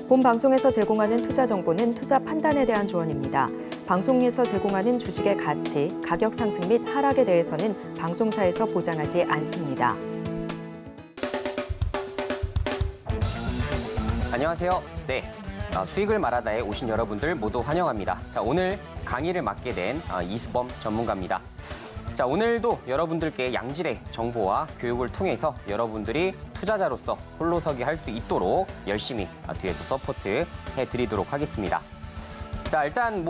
본 방송에서 제공하는 투자 정보는 투자 판단에 대한 조언입니다. 방송에서 제공하는 주식의 가치, 가격 상승 및 하락에 대해서는 방송사에서 보장하지 않습니다. 안녕하세요. 네, 수익을 말하다에 오신 여러분들 모두 환영합니다. 자, 오늘 강의를 맡게 된 이수범 전문가입니다. 자, 오늘도 여러분들께 양질의 정보와 교육을 통해서 여러분들이 투자자로서 홀로서기 할 수 있도록 열심히 뒤에서 서포트 해드리도록 하겠습니다. 자, 일단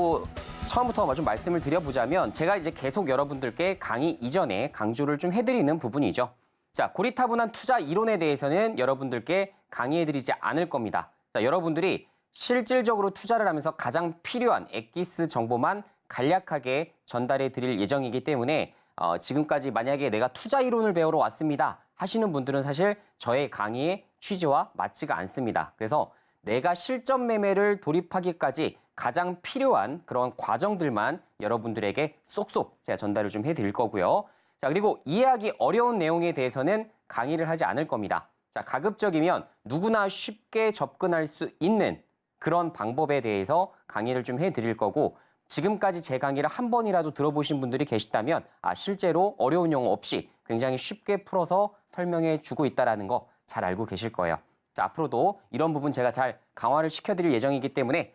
처음부터 좀 말씀을 드려보자면 제가 이제 계속 여러분들께 강의 이전에 강조를 좀 해드리는 부분이죠. 자, 고리타분한 투자 이론에 대해서는 여러분들께 강의해드리지 않을 겁니다. 자, 여러분들이 실질적으로 투자를 하면서 가장 필요한 엑기스 정보만 간략하게 전달해 드릴 예정이기 때문에 지금까지 만약에 내가 투자 이론을 배우러 왔습니다 하시는 분들은 사실 저의 강의의 취지와 맞지가 않습니다. 그래서 내가 실전 매매를 돌입하기까지 가장 필요한 그런 과정들만 여러분들에게 쏙쏙 제가 전달을 좀 해드릴 거고요. 자, 그리고 이해하기 어려운 내용에 대해서는 강의를 하지 않을 겁니다. 자, 가급적이면 누구나 쉽게 접근할 수 있는 그런 방법에 대해서 강의를 좀 해드릴 거고, 지금까지 제 강의를 한 번이라도 들어보신 분들이 계시다면 실제로 어려운 용어 없이 굉장히 쉽게 풀어서 설명해 주고 있다는 거 잘 알고 계실 거예요. 자, 앞으로도 이런 부분 제가 잘 강화를 시켜드릴 예정이기 때문에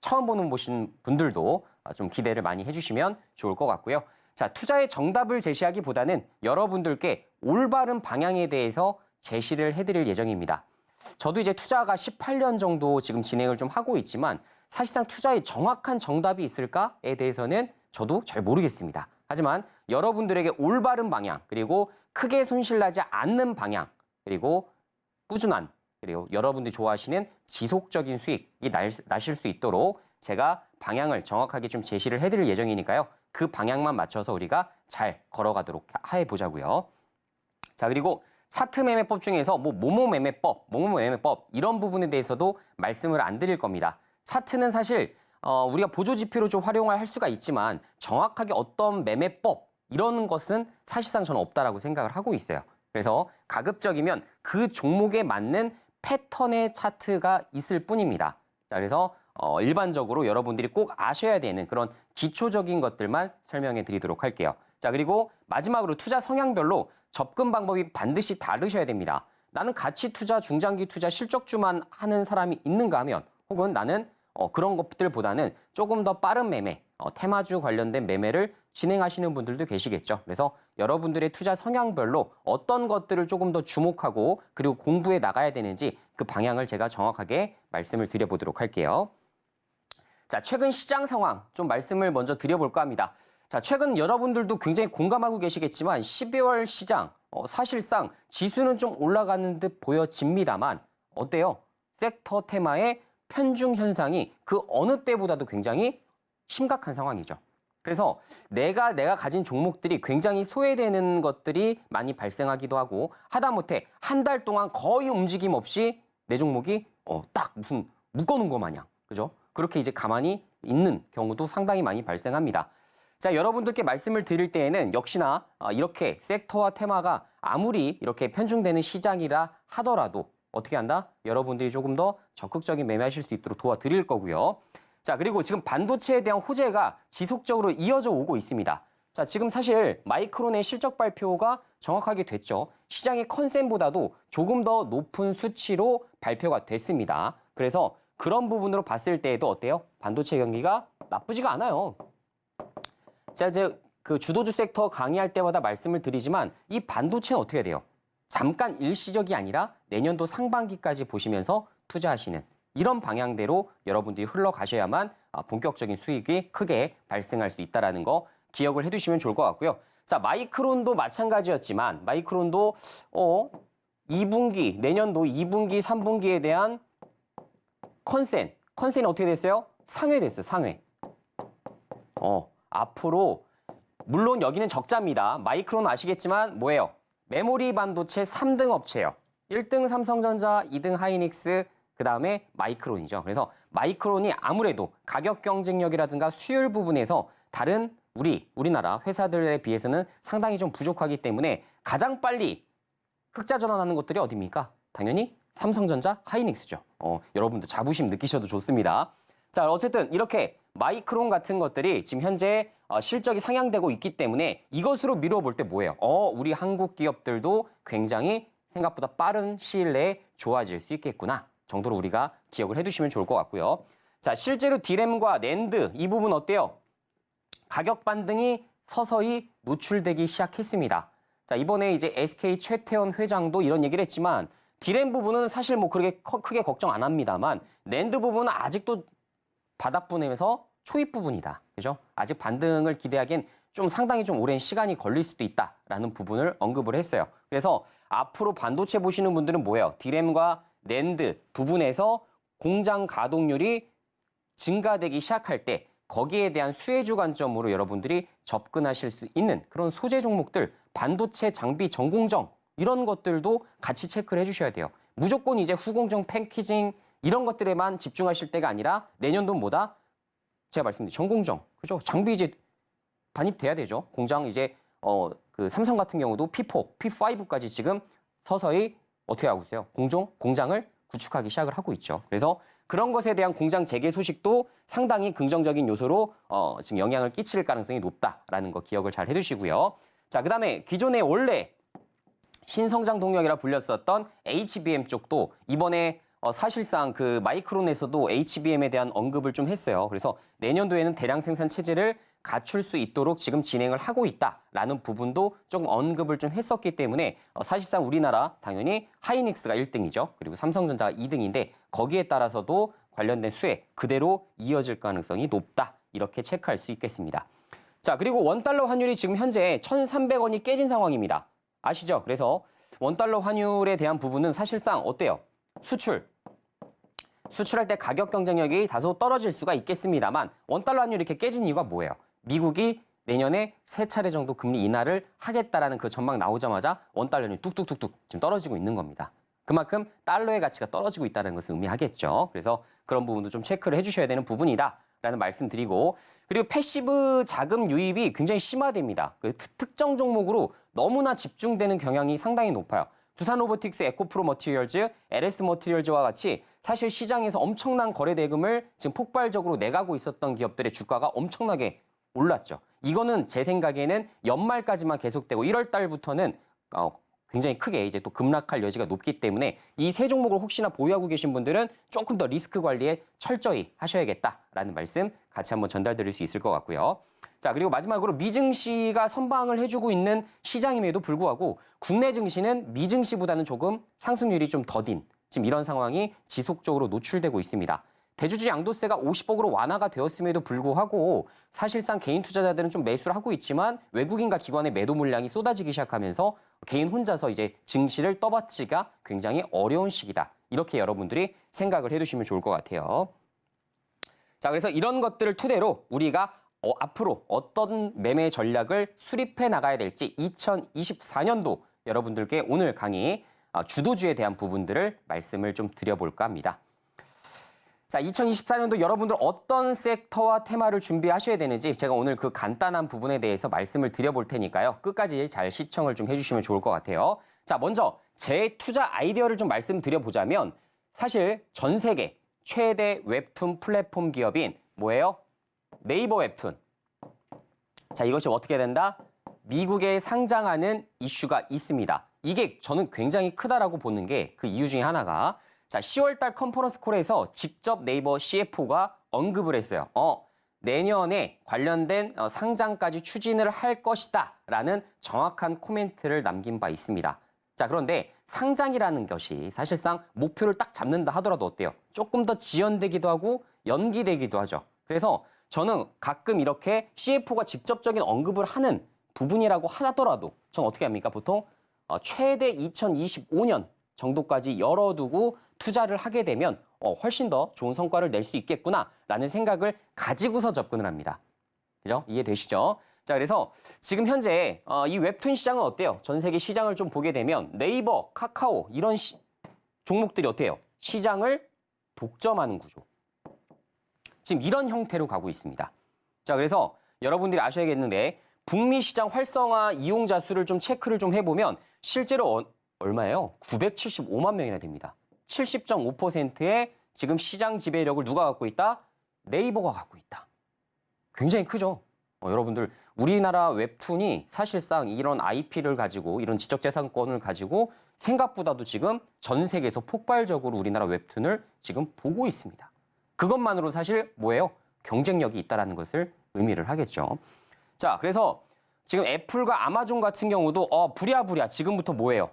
처음 보신 분들도 좀 기대를 많이 해주시면 좋을 것 같고요. 자, 투자의 정답을 제시하기보다는 여러분들께 올바른 방향에 대해서 제시를 해드릴 예정입니다. 저도 이제 투자가 18년 정도 지금 진행을 좀 하고 있지만 사실상 투자의 정확한 정답이 있을까에 대해서는 저도 잘 모르겠습니다. 하지만 여러분들에게 올바른 방향, 그리고 크게 손실나지 않는 방향, 그리고 꾸준한, 그리고 여러분들이 좋아하시는 지속적인 수익이 나실 수 있도록 제가 방향을 정확하게 좀 제시를 해드릴 예정이니까요. 그 방향만 맞춰서 우리가 잘 걸어가도록 해보자고요. 자, 그리고 차트 매매법 중에서 모모 매매법 이런 부분에 대해서도 말씀을 안 드릴 겁니다. 차트는 사실 우리가 보조지표로 좀 활용할 수가 있지만 정확하게 어떤 매매법 이런 것은 사실상 저는 없다라고 생각을 하고 있어요. 그래서 가급적이면 그 종목에 맞는 패턴의 차트가 있을 뿐입니다. 자, 그래서 일반적으로 여러분들이 꼭 아셔야 되는 그런 기초적인 것들만 설명해 드리도록 할게요. 자, 그리고 마지막으로 투자 성향별로 접근 방법이 반드시 다르셔야 됩니다. 나는 가치 투자, 중장기 투자, 실적주만 하는 사람이 있는가 하면, 혹은 나는 그런 것들보다는 조금 더 빠른 매매, 테마주 관련된 매매를 진행하시는 분들도 계시겠죠. 그래서 여러분들의 투자 성향별로 어떤 것들을 조금 더 주목하고 그리고 공부해 나가야 되는지 그 방향을 제가 정확하게 말씀을 드려보도록 할게요. 자, 최근 시장 상황 좀 말씀을 먼저 드려볼까 합니다. 자, 최근 여러분들도 굉장히 공감하고 계시겠지만 12월 시장 사실상 지수는 좀 올라가는 듯 보여집니다만 어때요? 섹터 테마의 편중 현상이 그 어느 때보다도 굉장히 심각한 상황이죠. 그래서 내가 가진 종목들이 굉장히 소외되는 것들이 많이 발생하기도 하고, 하다못해 한 달 동안 거의 움직임 없이 내 종목이 딱 무슨 묶어놓은 것 마냥, 그죠? 그렇게 이제 가만히 있는 경우도 상당히 많이 발생합니다. 자, 여러분들께 말씀을 드릴 때에는 역시나 이렇게 섹터와 테마가 아무리 이렇게 편중되는 시장이라 하더라도 어떻게 한다? 여러분들이 조금 더 적극적인 매매하실 수 있도록 도와드릴 거고요. 자, 그리고 지금 반도체에 대한 호재가 지속적으로 이어져 오고 있습니다. 자, 지금 사실 마이크론의 실적 발표가 정확하게 됐죠. 시장의 컨센보다도 조금 더 높은 수치로 발표가 됐습니다. 그래서 그런 부분으로 봤을 때에도 어때요? 반도체 경기가 나쁘지가 않아요. 자, 이제 그 주도주 섹터 강의할 때마다 말씀을 드리지만 이 반도체는 어떻게 돼요? 잠깐 일시적이 아니라 내년도 상반기까지 보시면서 투자하시는 이런 방향대로 여러분들이 흘러가셔야만 본격적인 수익이 크게 발생할 수 있다는 거 기억을 해두시면 좋을 것 같고요. 자, 마이크론도 마찬가지였지만 마이크론도 2분기, 내년도 2분기, 3분기에 대한 컨센이 어떻게 됐어요? 상회됐어요, 상회. 앞으로 물론 여기는 적자입니다. 마이크론 아시겠지만 뭐예요? 메모리 반도체 3등 업체예요. 1등 삼성전자, 2등 하이닉스, 그다음에 마이크론이죠. 그래서 마이크론이 아무래도 가격 경쟁력이라든가 수율 부분에서 다른 우리나라 회사들에 비해서는 상당히 좀 부족하기 때문에 가장 빨리 흑자 전환하는 것들이 어디입니까? 당연히 삼성전자, 하이닉스죠. 여러분도 자부심 느끼셔도 좋습니다. 자, 어쨌든 이렇게 마이크론 같은 것들이 지금 현재 실적이 상향되고 있기 때문에 이것으로 미뤄볼 때 뭐예요? 우리 한국 기업들도 굉장히 생각보다 빠른 시일 내에 좋아질 수 있겠구나 정도로 우리가 기억을 해두시면 좋을 것 같고요. 자, 실제로 디램과 낸드 이 부분 어때요? 가격 반등이 서서히 노출되기 시작했습니다. 자, 이번에 이제 SK 최태원 회장도 이런 얘기를 했지만 디램 부분은 사실 뭐 그렇게 크게 걱정 안 합니다만 낸드 부분은 아직도 바닥부분에서 초입 부분이다. 그죠? 아직 반등을 기대하기엔 상당히 좀 오랜 시간이 걸릴 수도 있다라는 부분을 언급을 했어요. 그래서 앞으로 반도체 보시는 분들은 뭐예요? 디램과 낸드 부분에서 공장 가동률이 증가되기 시작할 때 거기에 대한 수혜주 관점으로 여러분들이 접근하실 수 있는 그런 소재 종목들, 반도체 장비 전공정 이런 것들도 같이 체크를 해주셔야 돼요. 무조건 이제 후공정, 패키징 이런 것들에만 집중하실 때가 아니라 내년도는 뭐다? 제가 말씀드린 전공정, 그죠? 장비 이제 반입돼야 되죠. 공장 이제 그 삼성 같은 경우도 P4, P5까지 지금 서서히 어떻게 하고 있어요? 공장을 구축하기 시작을 하고 있죠. 그래서 그런 것에 대한 공장 재개 소식도 상당히 긍정적인 요소로 지금 영향을 끼칠 가능성이 높다라는 거 기억을 잘 해두시고요. 자, 그다음에 기존에 원래 신성장 동력이라 불렸었던 HBM 쪽도 이번에 사실상 그 마이크론에서도 HBM에 대한 언급을 좀 했어요. 그래서 내년도에는 대량 생산 체제를 갖출 수 있도록 지금 진행을 하고 있다라는 부분도 조금 언급을 좀 했었기 때문에 사실상 우리나라 당연히 하이닉스가 1등이죠. 그리고 삼성전자가 2등인데 거기에 따라서도 관련된 수혜 그대로 이어질 가능성이 높다. 이렇게 체크할 수 있겠습니다. 자, 그리고 원달러 환율이 지금 현재 1,300원이 깨진 상황입니다. 아시죠? 그래서 원달러 환율에 대한 부분은 사실상 어때요? 수출할 때 가격 경쟁력이 다소 떨어질 수가 있겠습니다만 원달러 환율이 이렇게 깨진 이유가 뭐예요? 미국이 내년에 3차례 정도 금리 인하를 하겠다라는 그 전망 나오자마자 원달러는 뚝뚝뚝뚝 지금 떨어지고 있는 겁니다. 그만큼 달러의 가치가 떨어지고 있다는 것을 의미하겠죠. 그래서 그런 부분도 좀 체크를 해주셔야 되는 부분이다라는 말씀드리고 그리고 패시브 자금 유입이 굉장히 심화됩니다. 그 특정 종목으로 너무나 집중되는 경향이 상당히 높아요. 두산 로보틱스, 에코프로 머티리얼즈, LS 머티리얼즈와 같이 사실 시장에서 엄청난 거래 대금을 지금 폭발적으로 내가고 있었던 기업들의 주가가 엄청나게 올랐죠. 이거는 제 생각에는 연말까지만 계속되고 1월 달부터는 굉장히 크게 이제 또 급락할 여지가 높기 때문에 이 세 종목을 혹시나 보유하고 계신 분들은 조금 더 리스크 관리에 철저히 하셔야겠다라는 말씀 같이 한번 전달드릴 수 있을 것 같고요. 자, 그리고 마지막으로 미증시가 선방을 해주고 있는 시장임에도 불구하고 국내 증시는 미증시보다는 조금 상승률이 좀 더딘 지금 이런 상황이 지속적으로 노출되고 있습니다. 대주주 양도세가 50억으로 완화가 되었음에도 불구하고 사실상 개인 투자자들은 좀 매수를 하고 있지만 외국인과 기관의 매도 물량이 쏟아지기 시작하면서 개인 혼자서 이제 증시를 떠받치기가 굉장히 어려운 시기다. 이렇게 여러분들이 생각을 해두시면 좋을 것 같아요. 자, 그래서 이런 것들을 토대로 우리가 앞으로 어떤 매매 전략을 수립해 나가야 될지 2024년도 여러분들께 오늘 강의 주도주에 대한 부분들을 말씀을 좀 드려볼까 합니다. 자, 2024년도 여러분들 어떤 섹터와 테마를 준비하셔야 되는지 제가 오늘 그 간단한 부분에 대해서 말씀을 드려볼 테니까요. 끝까지 잘 시청을 좀 해주시면 좋을 것 같아요. 자, 먼저 제 투자 아이디어를 좀 말씀드려보자면 사실 전 세계 최대 웹툰 플랫폼 기업인 뭐예요? 네이버 웹툰. 자, 이것이 어떻게 된다? 미국에 상장하는 이슈가 있습니다. 이게 저는 굉장히 크다라고 보는 게 그 이유 중에 하나가 자, 10월달 컨퍼런스 콜에서 직접 네이버 CFO가 언급을 했어요. 내년에 관련된 상장까지 추진을 할 것이다 라는 정확한 코멘트를 남긴 바 있습니다. 자, 그런데 상장이라는 것이 사실상 목표를 딱 잡는다 하더라도 어때요? 조금 더 지연되기도 하고 연기되기도 하죠. 그래서 저는 가끔 이렇게 CFO가 직접적인 언급을 하는 부분이라고 하더라도 저는 어떻게 합니까? 보통 최대 2025년 정도까지 열어두고 투자를 하게 되면 훨씬 더 좋은 성과를 낼 수 있겠구나라는 생각을 가지고서 접근을 합니다. 그죠? 이해되시죠? 자, 그래서 지금 현재 이 웹툰 시장은 어때요? 전 세계 시장을 좀 보게 되면 네이버, 카카오 이런 종목들이 어때요? 시장을 독점하는 구조. 지금 이런 형태로 가고 있습니다. 자, 그래서 여러분들이 아셔야겠는데 북미 시장 활성화 이용자 수를 좀 체크를 좀 해보면 실제로 얼마예요? 975만 명이나 됩니다. 70.5%의 지금 시장 지배력을 누가 갖고 있다? 네이버가 갖고 있다. 굉장히 크죠? 여러분들 우리나라 웹툰이 사실상 이런 IP를 가지고 이런 지적재산권을 가지고 생각보다도 지금 전 세계에서 폭발적으로 우리나라 웹툰을 지금 보고 있습니다. 그것만으로 사실 뭐예요? 경쟁력이 있다는 것을 의미를 하겠죠. 자, 그래서 지금 애플과 아마존 같은 경우도 부랴부랴 지금부터 뭐예요?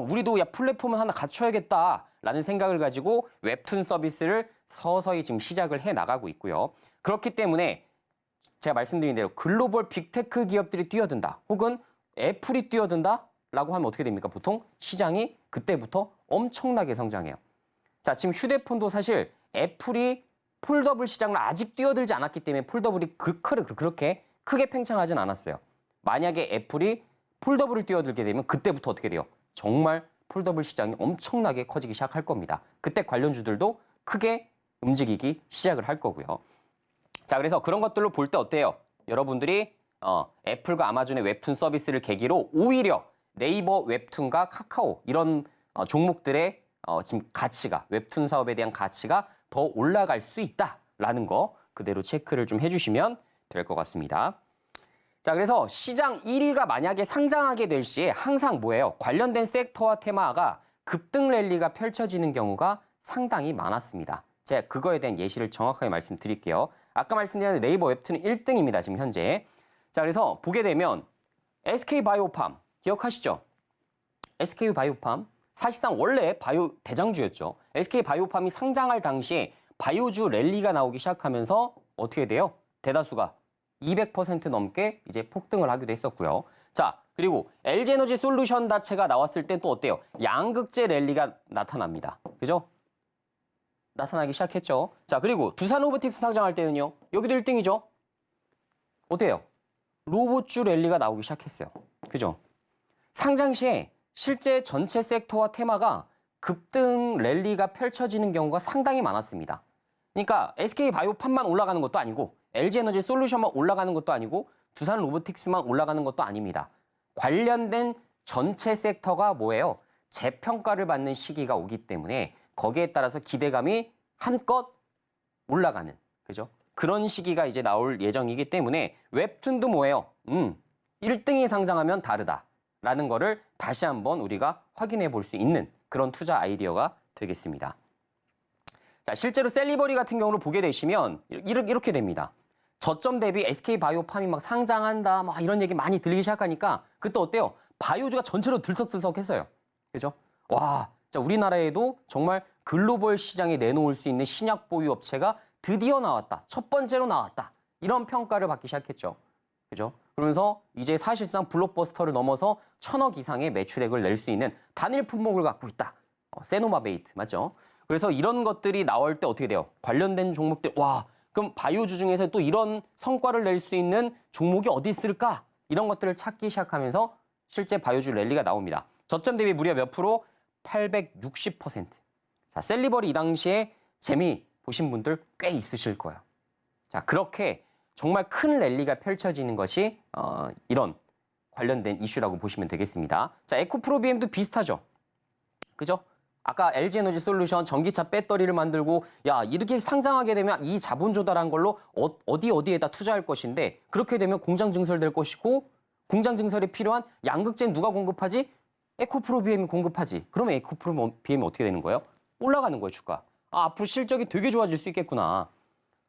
우리도 야 플랫폼을 하나 갖춰야겠다라는 생각을 가지고 웹툰 서비스를 서서히 지금 시작을 해 나가고 있고요. 그렇기 때문에 제가 말씀드린 대로 글로벌 빅테크 기업들이 뛰어든다 혹은 애플이 뛰어든다라고 하면 어떻게 됩니까? 보통 시장이 그때부터 엄청나게 성장해요. 자, 지금 휴대폰도 사실 애플이 폴더블 시장을 아직 뛰어들지 않았기 때문에 폴더블이 그렇게 크게 팽창하진 않았어요. 만약에 애플이 폴더블을 뛰어들게 되면 그때부터 어떻게 돼요? 정말 폴더블 시장이 엄청나게 커지기 시작할 겁니다. 그때 관련주들도 크게 움직이기 시작을 할 거고요. 자, 그래서 그런 것들로 볼 때 어때요? 여러분들이 애플과 아마존의 웹툰 서비스를 계기로 오히려 네이버 웹툰과 카카오 이런 종목들의 지금 가치가 웹툰 사업에 대한 가치가 더 올라갈 수 있다라는 거 그대로 체크를 좀 해주시면 될 것 같습니다. 자, 그래서 시장 1위가 만약에 상장하게 될 시에 항상 뭐예요? 관련된 섹터와 테마가 급등 랠리가 펼쳐지는 경우가 상당히 많았습니다. 제가 그거에 대한 예시를 정확하게 말씀드릴게요. 아까 말씀드린 네이버 웹툰은 1등입니다. 지금 현재. 자, 그래서 보게 되면 SK바이오팜 기억하시죠? SK바이오팜 사실상 원래 바이오 대장주였죠. SK바이오팜이 상장할 당시에 바이오주 랠리가 나오기 시작하면서 어떻게 돼요? 대다수가 200% 넘게 이제 폭등을 하기도 했었고요. 자, 그리고 LG에너지 솔루션 자체가 나왔을 땐 또 어때요? 양극재 랠리가 나타납니다. 그죠? 나타나기 시작했죠. 자, 그리고 두산 로보틱스 상장할 때는요. 여기도 1등이죠. 어때요? 로봇주 랠리가 나오기 시작했어요. 그죠? 상장 시에 실제 전체 섹터와 테마가 급등 랠리가 펼쳐지는 경우가 상당히 많았습니다. 그러니까 SK바이오팜만 올라가는 것도 아니고 LG에너지 솔루션만 올라가는 것도 아니고 두산 로보틱스만 올라가는 것도 아닙니다. 관련된 전체 섹터가 뭐예요? 재평가를 받는 시기가 오기 때문에 거기에 따라서 기대감이 한껏 올라가는, 그죠? 그런 시기가 이제 나올 예정이기 때문에 웹툰도 뭐예요? 1등이 상장하면 다르다라는 거를 다시 한번 우리가 확인해 볼 수 있는 그런 투자 아이디어가 되겠습니다. 자, 실제로 셀리버리 같은 경우를 보게 되시면 이렇게 됩니다. 저점 대비 SK바이오팜이 막 상장한다, 막 이런 얘기 많이 들리기 시작하니까 그때 어때요? 바이오주가 전체로 들썩들썩했어요. 그죠? 와, 자, 우리나라에도 정말 글로벌 시장에 내놓을 수 있는 신약 보유 업체가 드디어 나왔다. 첫 번째로 나왔다. 이런 평가를 받기 시작했죠. 그죠? 그러면서 이제 사실상 블록버스터를 넘어서 1,000억 이상의 매출액을 낼 수 있는 단일 품목을 갖고 있다. 세노마베이트, 맞죠? 그래서 이런 것들이 나올 때 어떻게 돼요? 관련된 종목들, 와, 그럼 바이오주 중에서 또 이런 성과를 낼 수 있는 종목이 어디 있을까? 이런 것들을 찾기 시작하면서 실제 바이오주 랠리가 나옵니다. 저점 대비 무려 몇 프로? 860%. 자, 셀리버리 이 당시에 재미 보신 분들 꽤 있으실 거예요. 자, 그렇게 정말 큰 랠리가 펼쳐지는 것이 이런 관련된 이슈라고 보시면 되겠습니다. 자, 에코프로비엠도 비슷하죠. 그죠? 아까 LG에너지 솔루션 전기차 배터리를 만들고 야, 이렇게 상장하게 되면 이 자본 조달한 걸로 어디에다 투자할 것인데 그렇게 되면 공장 증설될 것이고 공장 증설에 필요한 양극재는 누가 공급하지? 에코프로비엠이 공급하지. 그러면 에코프로비엠이 어떻게 되는 거예요? 올라가는 거예요, 주가. 아, 앞으로 실적이 되게 좋아질 수 있겠구나.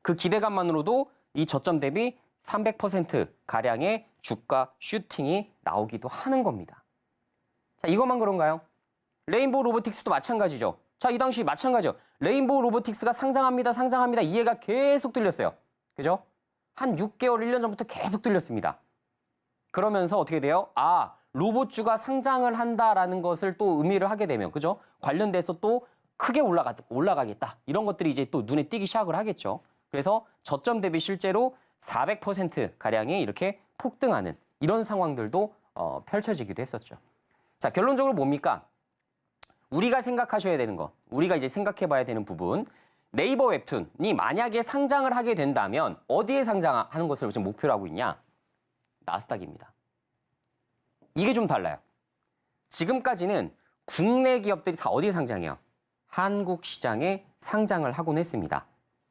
그 기대감만으로도 이 저점 대비 300%가량의 주가 슈팅이 나오기도 하는 겁니다. 자, 이것만 그런가요? 레인보우 로보틱스도 마찬가지죠. 자, 이 당시 마찬가지죠. 레인보우 로보틱스가 상장합니다. 이 얘가 계속 들렸어요. 그죠? 한 6개월, 1년 전부터 계속 들렸습니다. 그러면서 어떻게 돼요? 아, 로봇주가 상장을 한다라는 것을 또 의미를 하게 되면, 그죠? 관련돼서 또 크게 올라가겠다. 이런 것들이 이제 또 눈에 띄기 시작을 하겠죠. 그래서 저점 대비 실제로 400%가량이 이렇게 폭등하는 이런 상황들도 펼쳐지기도 했었죠. 자, 결론적으로 뭡니까? 우리가 생각하셔야 되는 거, 우리가 이제 생각해 봐야 되는 부분, 네이버 웹툰이 만약에 상장을 하게 된다면 어디에 상장하는 것을 지금 목표로 하고 있냐? 나스닥입니다. 이게 좀 달라요. 지금까지는 국내 기업들이 다 어디에 상장해요? 한국 시장에 상장을 하곤 했습니다.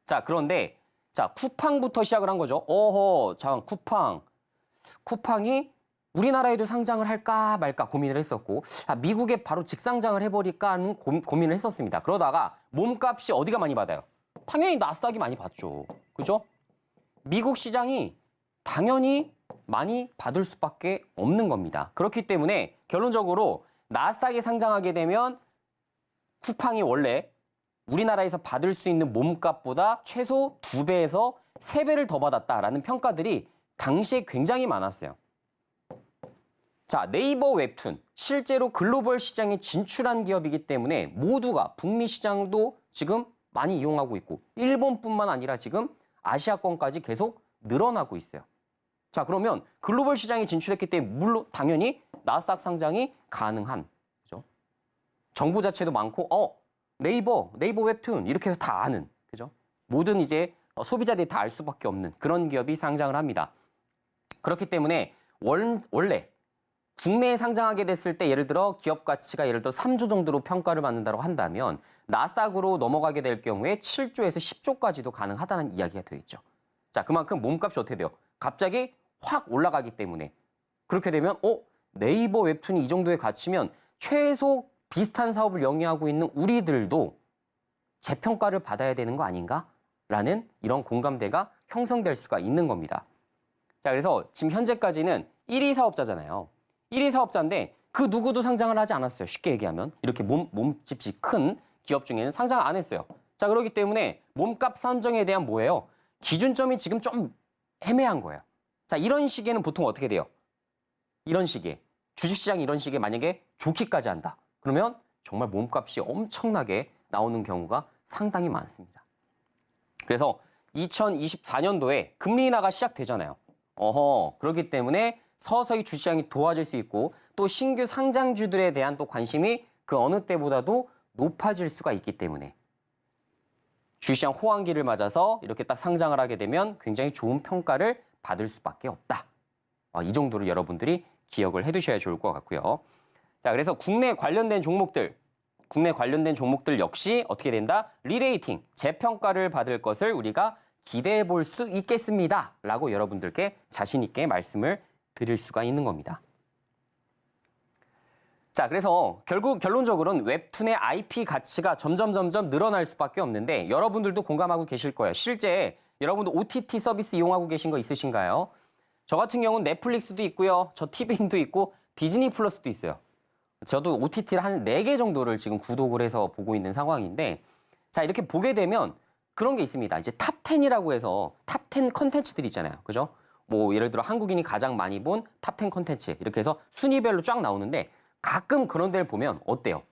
자, 그런데 자, 쿠팡부터 시작을 한 거죠. 어허, 자, 쿠팡이 우리나라에도 상장을 할까 말까 고민을 했었고, 미국에 바로 직상장을 해버릴까 하는 고민을 했었습니다. 그러다가 몸값이 어디가 많이 받아요? 당연히 나스닥이 많이 받죠. 그죠? 미국 시장이 당연히 많이 받을 수밖에 없는 겁니다. 그렇기 때문에 결론적으로 나스닥에 상장하게 되면 쿠팡이 원래 우리나라에서 받을 수 있는 몸값보다 최소 2배에서 3배를 더 받았다라는 평가들이 당시에 굉장히 많았어요. 자, 네이버 웹툰, 실제로 글로벌 시장에 진출한 기업이기 때문에 모두가 북미 시장도 지금 많이 이용하고 있고 일본뿐만 아니라 지금 아시아권까지 계속 늘어나고 있어요. 자, 그러면 글로벌 시장에 진출했기 때문에 물론 당연히 나스닥 상장이 가능한, 그죠? 정보 자체도 많고 네이버 웹툰 이렇게 해서 다 아는, 그죠? 모든 이제 소비자들이 다 알 수밖에 없는 그런 기업이 상장을 합니다. 그렇기 때문에 원래 국내에 상장하게 됐을 때 예를 들어 기업 가치가 예를 들어 3조 정도로 평가를 받는다고 한다면 나스닥으로 넘어가게 될 경우에 7조에서 10조까지도 가능하다는 이야기가 되어 있죠. 자, 그만큼 몸값이 어떻게 돼요? 갑자기 확 올라가기 때문에 그렇게 되면 네이버 웹툰이 이 정도의 가치면 최소 비슷한 사업을 영위하고 있는 우리들도 재평가를 받아야 되는 거 아닌가라는 이런 공감대가 형성될 수가 있는 겁니다. 자, 그래서 지금 현재까지는 1위 사업자잖아요. 1위 사업자인데 그 누구도 상장을 하지 않았어요. 쉽게 얘기하면. 이렇게 몸집이 큰 기업 중에는 상장을 안 했어요. 자, 그렇기 때문에 몸값 산정에 대한 뭐예요? 기준점이 지금 좀 애매한 거예요. 자, 이런 시기에는 보통 어떻게 돼요? 이런 시기에. 주식시장이 이런 시기에 만약에 좋기까지 한다. 그러면 정말 몸값이 엄청나게 나오는 경우가 상당히 많습니다. 그래서 2024년도에 금리 인하가 시작되잖아요. 그렇기 때문에 서서히 주시장이 도와질 수 있고 또 신규 상장주들에 대한 또 관심이 그 어느 때보다도 높아질 수가 있기 때문에 주시장 호황기를 맞아서 이렇게 딱 상장을 하게 되면 굉장히 좋은 평가를 받을 수밖에 없다. 이 정도로 여러분들이 기억을 해두셔야 좋을 것 같고요. 자, 그래서 국내 관련된 종목들 역시 어떻게 된다? 리레이팅, 재평가를 받을 것을 우리가 기대해 볼 수 있겠습니다. 라고 여러분들께 자신 있게 말씀을 드릴 수가 있는 겁니다. 자, 그래서 결국 결론적으로는 웹툰의 IP 가치가 점점 늘어날 수밖에 없는데 여러분들도 공감하고 계실 거예요. 실제 여러분도 OTT 서비스 이용하고 계신 거 있으신가요? 저 같은 경우는 넷플릭스도 있고요. 저 티빙도 있고 디즈니 플러스도 있어요. 저도 OTT를 한 4개 정도를 지금 구독을 해서 보고 있는 상황인데 자, 이렇게 보게 되면 그런 게 있습니다. 이제 탑10이라고 해서 탑10 컨텐츠들이 있잖아요. 그죠? 뭐 예를 들어 한국인이 가장 많이 본 탑10 컨텐츠 이렇게 해서 순위별로 쫙 나오는데 가끔 그런 데를 보면 어때요?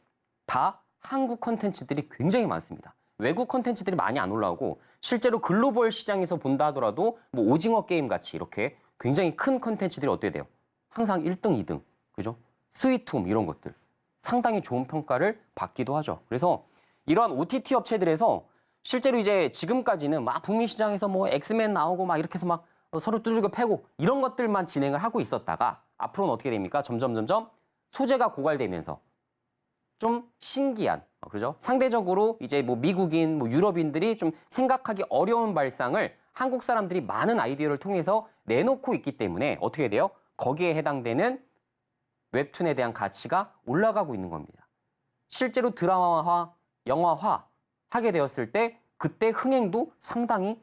다 한국 컨텐츠들이 굉장히 많습니다. 외국 컨텐츠들이 많이 안 올라오고 실제로 글로벌 시장에서 본다 하더라도 뭐 오징어 게임 같이 이렇게 굉장히 큰 컨텐츠들이 어떻게 돼요? 항상 1등, 2등. 그죠? 스위트홈 이런 것들. 상당히 좋은 평가를 받기도 하죠. 그래서 이러한 OTT 업체들에서 실제로 이제 지금까지는 막 북미 시장에서 뭐 엑스맨 나오고 막 이렇게 해서 막 서로 두들겨 패고 이런 것들만 진행을 하고 있었다가 앞으로는 어떻게 됩니까? 점점 소재가 고갈되면서 좀 신기한, 그죠? 상대적으로 이제 뭐 미국인, 뭐 유럽인들이 좀 생각하기 어려운 발상을 한국 사람들이 많은 아이디어를 통해서 내놓고 있기 때문에 어떻게 돼요? 거기에 해당되는 웹툰에 대한 가치가 올라가고 있는 겁니다. 실제로 드라마화, 영화화 하게 되었을 때 그때 흥행도 상당히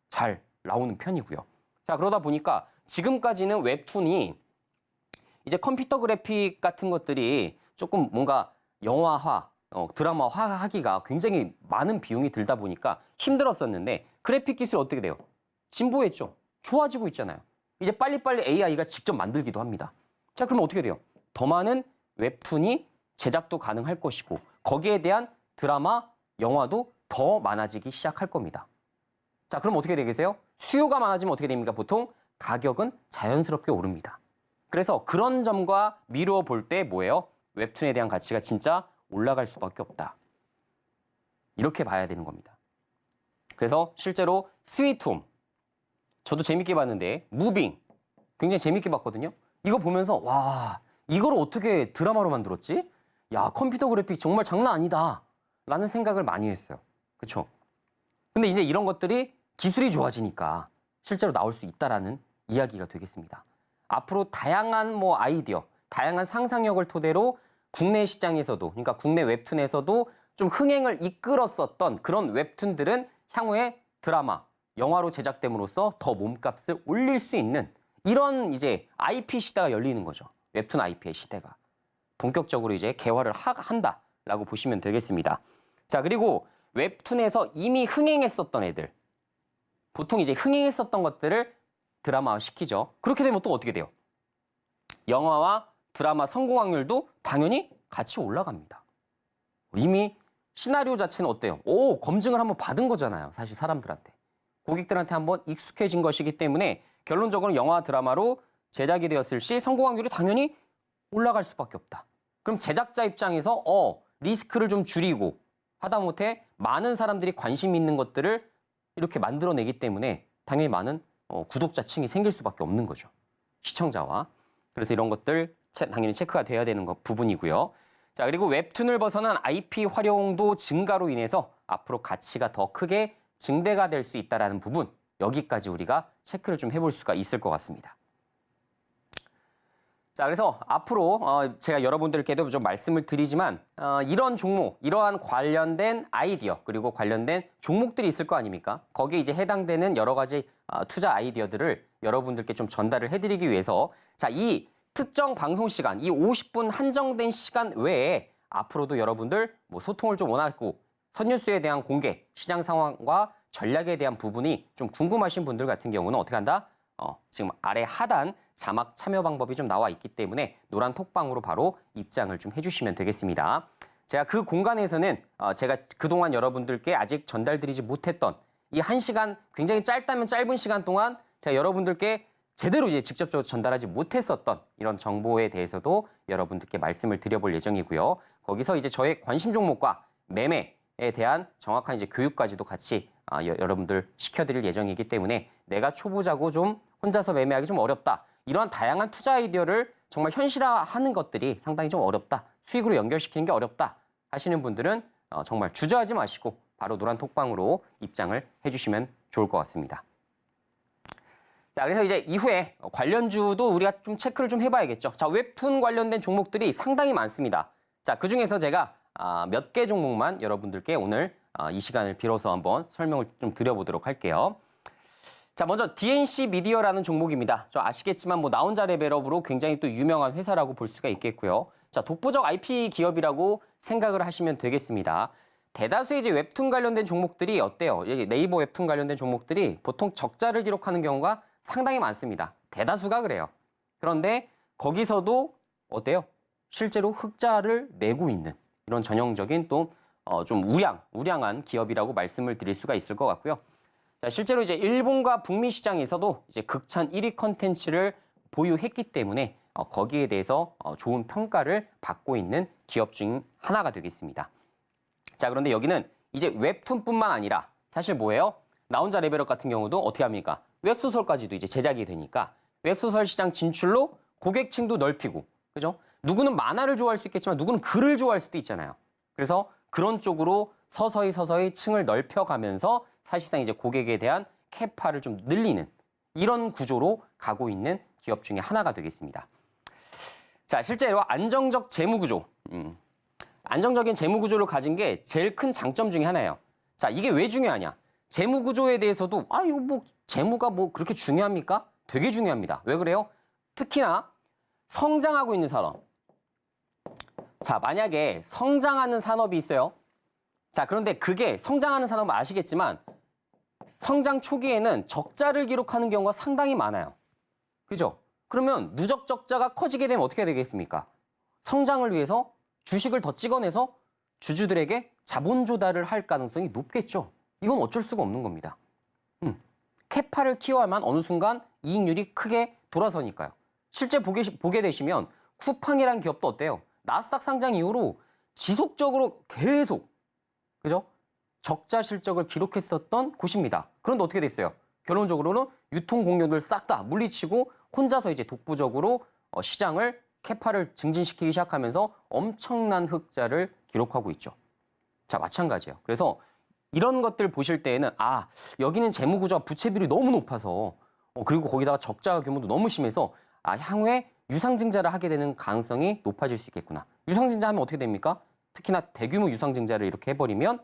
잘 나오는 편이고요. 자, 그러다 보니까 지금까지는 웹툰이 이제 컴퓨터 그래픽 같은 것들이 조금 뭔가 영화화, 드라마화 하기가 굉장히 많은 비용이 들다 보니까 힘들었었는데 그래픽 기술이 어떻게 돼요? 진보했죠. 좋아지고 있잖아요. 이제 빨리빨리 AI가 직접 만들기도 합니다. 자, 그러면 어떻게 돼요? 더 많은 웹툰이 제작도 가능할 것이고 거기에 대한 드라마, 영화도 더 많아지기 시작할 겁니다. 자, 그럼 어떻게 되겠어요? 수요가 많아지면 어떻게 됩니까? 보통 가격은 자연스럽게 오릅니다. 그래서 그런 점과 미루어 볼 때 뭐예요? 웹툰에 대한 가치가 진짜 올라갈 수밖에 없다. 이렇게 봐야 되는 겁니다. 그래서 실제로 스위트홈, 저도 재밌게 봤는데 무빙, 굉장히 재밌게 봤거든요. 이거 보면서 와, 이걸 어떻게 드라마로 만들었지? 야, 컴퓨터 그래픽 정말 장난 아니다 라는 생각을 많이 했어요. 그렇죠? 근데 이제 이런 것들이 기술이 좋아지니까 실제로 나올 수 있다라는 이야기가 되겠습니다. 앞으로 다양한 아이디어, 다양한 상상력을 토대로 국내 시장에서도, 그러니까 국내 웹툰에서도 좀 흥행을 이끌었었던 그런 웹툰들은 향후에 드라마, 영화로 제작됨으로써 더 몸값을 올릴 수 있는 이런 이제 IP 시대가 열리는 거죠. 웹툰 IP의 시대가. 본격적으로 이제 개화를 한다라고 보시면 되겠습니다. 자, 그리고 웹툰에서 이미 흥행했었던 애들, 보통 이제 흥행했었던 것들을 드라마화 시키죠. 그렇게 되면 또 어떻게 돼요? 영화와 드라마 성공 확률도 당연히 같이 올라갑니다. 이미 시나리오 자체는 어때요? 검증을 한번 받은 거잖아요. 사실 사람들한테. 고객들한테 한번 익숙해진 것이기 때문에 결론적으로 영화 드라마로 제작이 되었을 시 성공 확률이 당연히 올라갈 수밖에 없다. 그럼 제작자 입장에서 리스크를 좀 줄이고 하다못해 많은 사람들이 관심 있는 것들을 이렇게 만들어내기 때문에 당연히 많은 구독자층이 생길 수밖에 없는 거죠. 시청자와. 그래서 이런 것들 당연히 체크가 돼야 되는 부분이고요. 자, 그리고 웹툰을 벗어난 IP 활용도 증가로 인해서 앞으로 가치가 더 크게 증대가 될 수 있다는 부분, 여기까지 우리가 체크를 좀 해볼 수가 있을 것 같습니다. 자, 그래서 앞으로 제가 여러분들께도 좀 말씀을 드리지만 이런 종목, 이러한 관련된 아이디어 그리고 관련된 종목들이 있을 거 아닙니까? 거기에 이제 해당되는 여러 가지 투자 아이디어들을 여러분들께 좀 전달을 해드리기 위해서 자, 이 특정 방송 시간, 이 50분 한정된 시간 외에 앞으로도 여러분들 소통을 좀 원하고 선뉴스에 대한 공개, 시장 상황과 전략에 대한 부분이 좀 궁금하신 분들 같은 경우는 어떻게 한다? 지금 아래 하단 자막 참여 방법이 좀 나와 있기 때문에 노란 톡방으로 바로 입장을 좀 해주시면 되겠습니다. 제가 그 공간에서는 제가 그동안 여러분들께 아직 전달드리지 못했던 이 1시간 굉장히 짧다면 짧은 시간 동안 제가 여러분들께 제대로 이제 직접적으로 전달하지 못했었던 이런 정보에 대해서도 여러분들께 말씀을 드려볼 예정이고요. 거기서 이제 저의 관심 종목과 매매에 대한 정확한 이제 교육까지도 같이 여러분들 시켜드릴 예정이기 때문에 내가 초보자고 좀 혼자서 매매하기 좀 어렵다. 이러한 다양한 투자 아이디어를 정말 현실화하는 것들이 상당히 좀 어렵다. 수익으로 연결시키는 게 어렵다 하시는 분들은 정말 주저하지 마시고 바로 노란 톡방으로 입장을 해주시면 좋을 것 같습니다. 자, 그래서 이제 이후에 관련주도 우리가 좀 체크를 좀 해봐야겠죠. 자, 웹툰 관련된 종목들이 상당히 많습니다. 자, 그중에서 제가 몇 개 종목만 여러분들께 오늘 이 시간을 빌어서 한번 설명을 좀 드려보도록 할게요. 자, 먼저 DNC 미디어라는 종목입니다. 저 아시겠지만 나 혼자 레벨업으로 굉장히 또 유명한 회사라고 볼 수가 있겠고요. 자, 독보적 IP 기업이라고 생각을 하시면 되겠습니다. 대다수의 이제 웹툰 관련된 종목들이 어때요? 네이버 웹툰 관련된 종목들이 보통 적자를 기록하는 경우가 상당히 많습니다. 대다수가 그래요. 그런데 거기서도 어때요? 실제로 흑자를 내고 있는 이런 전형적인 또 좀 우량한 기업이라고 말씀을 드릴 수가 있을 것 같고요. 자, 실제로 이제 일본과 북미 시장에서도 이제 극찬 1위 컨텐츠를 보유했기 때문에 거기에 대해서 좋은 평가를 받고 있는 기업 중 하나가 되겠습니다. 자, 그런데 여기는 이제 웹툰뿐만 아니라 사실 뭐예요? 나 혼자 레벨업 같은 경우도 어떻게 합니까? 웹소설까지도 이제 제작이 되니까 웹소설 시장 진출로 고객층도 넓히고, 그죠? 누구는 만화를 좋아할 수 있겠지만 누구는 글을 좋아할 수도 있잖아요. 그래서 그런 쪽으로 서서히 층을 넓혀가면서 사실상 이제 고객에 대한 캐파를 좀 늘리는 이런 구조로 가고 있는 기업 중에 하나가 되겠습니다. 자, 실제로 안정적 재무구조, 안정적인 재무구조를 가진 게 제일 큰 장점 중에 하나예요. 자, 이게 왜 중요하냐? 재무구조에 대해서도 이거 재무가 그렇게 중요합니까? 되게 중요합니다. 왜 그래요? 특히나 성장하고 있는 산업. 자, 만약에 성장하는 산업이 있어요. 자, 그런데 그게 성장하는 산업은 아시겠지만 성장 초기에는 적자를 기록하는 경우가 상당히 많아요. 그죠? 그러면 누적 적자가 커지게 되면 어떻게 되겠습니까? 성장을 위해서 주식을 더 찍어내서 주주들에게 자본 조달을 할 가능성이 높겠죠. 이건 어쩔 수가 없는 겁니다. 캐파를 키워야만 어느 순간 이익률이 크게 돌아서니까요. 실제 보게 되시면 쿠팡이라는 기업도 어때요? 나스닥 상장 이후로 지속적으로 계속, 그죠? 적자 실적을 기록했었던 곳입니다. 그런데 어떻게 됐어요? 결론적으로는 유통 공룡들 싹 다 물리치고 혼자서 이제 독보적으로 시장을 캐파를 증진시키기 시작하면서 엄청난 흑자를 기록하고 있죠. 자, 마찬가지예요. 그래서 이런 것들 보실 때에는 여기는 재무구조와 부채 비율이 너무 높아서 그리고 거기다가 적자 규모도 너무 심해서 향후에 유상증자를 하게 되는 가능성이 높아질 수 있겠구나. 유상증자 하면 어떻게 됩니까? 특히나 대규모 유상증자를 이렇게 해버리면